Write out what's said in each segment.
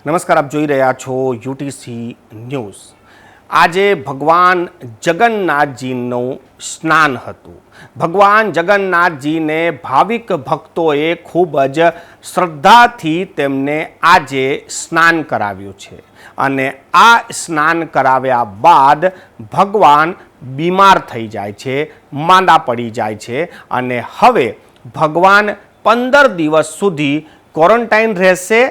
નમસ્કાર, આપ જોઈ રહ્યા છો યુટીસી ન્યૂઝ। આજે ભગવાન જગન્નાથજીનું સ્નાન હતું। ભગવાન જગન્નાથજીને ભાવિક ભક્તોએ ખૂબ જ શ્રદ્ધાથી તેમને આજે સ્નાન કરાવ્યું છે અને આ સ્નાન કરાવ્યા બાદ ભગવાન બીમાર થઈ જાય છે, માંદા પડી જાય છે અને હવે ભગવાન 15 દિવસ સુધી ક્વોરન્ટાઇન રહેશે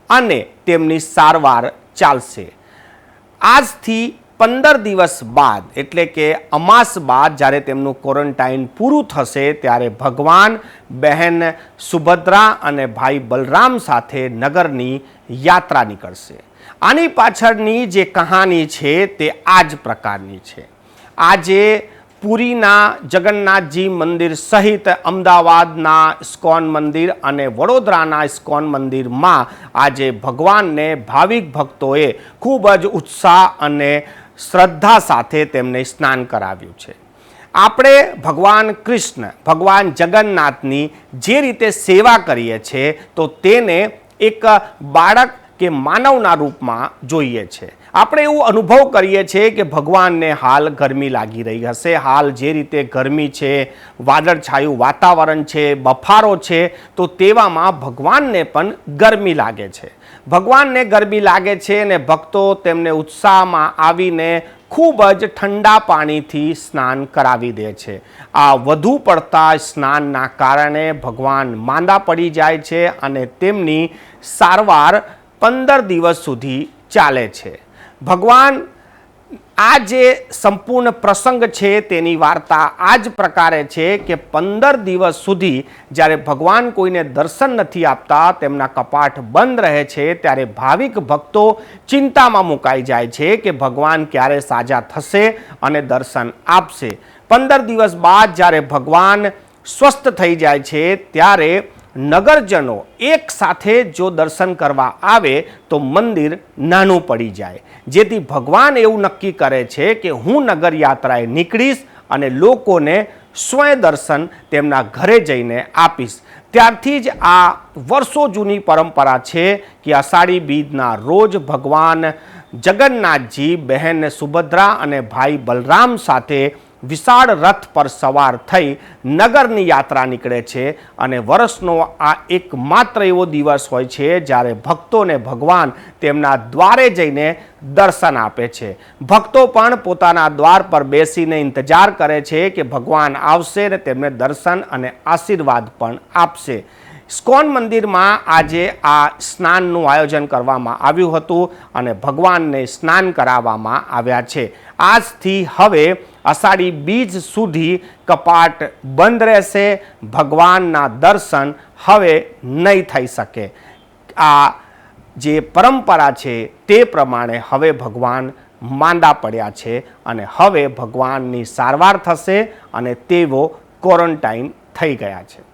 અને તેમની સારવાર ચાલશે। આજથી 15 દિવસ બાદ એટલે કે અમાસ બાદ જ્યારે તેમનું ક્વોરન્ટાઇન પૂરું થશે ત્યારે ભગવાન બહેન સુભદ્રા અને ભાઈ બલરામ સાથે નગરની યાત્રા નીકળશે। આની પાછળની જે કહાની છે તે આ જ પ્રકારની છે। આજે પુરીના જગન્નાથજી મંદિર સહિત અમદાવાદના ઇસ્કોન મંદિર અને વડોદરાના ઇસ્કોન મંદિરમાં આજે ભગવાનને ભાવિક ભક્તોએ ખૂબ જ ઉત્સાહ અને શ્રદ્ધા સાથે તેમને સ્નાન કરાવ્યું છે। આપણે ભગવાન કૃષ્ણ, ભગવાન જગન્નાથની જે રીતે સેવા કરીએ છીએ તો તેને એક બાળક કે માનવના રૂપમાં જોઈએ છે। આપણે એવું અનુભવ કરીએ છીએ કે ભગવાનને હાલ ગરમી લાગી રહી હશે। હાલ જે રીતે ગરમી છે, વાદળછાયું વાતાવરણ છે, બફારો છે, તો તેવામાં ભગવાનને પણ ગરમી લાગે છે। ભગવાનને ગરમી લાગે છે અને ભક્તો તેમને ઉત્સાહમાં આવીને ખૂબ જ ઠંડા પાણીથી સ્નાન કરાવી દે છે। આ વધુ પડતા સ્નાનના કારણે ભગવાન માંદા પડી જાય છે અને તેમની સારવાર 15 દિવસ સુધી ચાલે છે। ભગવાન આ જે સંપૂર્ણ પ્રસંગ છે તેની વાર્તા આ જ પ્રકારે છે કે 15 દિવસ સુધી જ્યારે ભગવાન કોઈને દર્શન નથી આપતા, તેમના કપાટ બંધ રહે છે, ત્યારે ભાવિક ભક્તો ચિંતામાં મુકાઈ જાય છે કે ભગવાન ક્યારે સાજા થશે અને દર્શન આપશે। 15 દિવસ બાદ જ્યારે ભગવાન સ્વસ્થ થઈ જાય છે ત્યારે નગરજનો એક સાથે જો દર્શન કરવા આવે તો મંદિર નાનું પડી જાય, જેથી ભગવાન એવું નક્કી કરે છે કે હું નગર યાત્રાએ નીકળીશ અને લોકોને સ્વયં દર્શન તેમના ઘરે જઈને આપીશ। ત્યારથી જ આ વર્ષો જૂની પરંપરા છે કે અષાઢી બીજના રોજ ભગવાન જગન્નાથજી બહેન સુભદ્રા અને ભાઈ બલરામ સાથે વિશાળ રથ પર સવાર થઈ નગરની યાત્રા નીકળે છે અને વર્ષનો આ એકમાત્ર એવો દિવસ હોય છે જ્યારે ભક્તોને ભગવાન તેમના દ્વારે જઈને દર્શન આપે છે। ભક્તો પણ પોતાના દ્વાર પર બેસીને ઇંતજાર કરે છે કે ભગવાન આવશે અને તેમને દર્શન અને આશીર્વાદ પણ આપશે। ઇસ્કોન મંદિરમાં આજે આ સ્નાનનું આયોજન કરવામાં આવ્યું હતું અને ભગવાનને સ્નાન કરાવવામાં આવ્યા છે। આજથી હવે અષાઢી બીજ સુધી કપાટ બંધ રહેશે। ભગવાનના દર્શન હવે નહીં થઈ શકે। આ જે પરંપરા છે તે પ્રમાણે હવે ભગવાન માંદા પડ્યા છે અને હવે ભગવાનની સારવાર થશે અને તેઓ ક્વોરન્ટાઇન થઈ ગયા છે।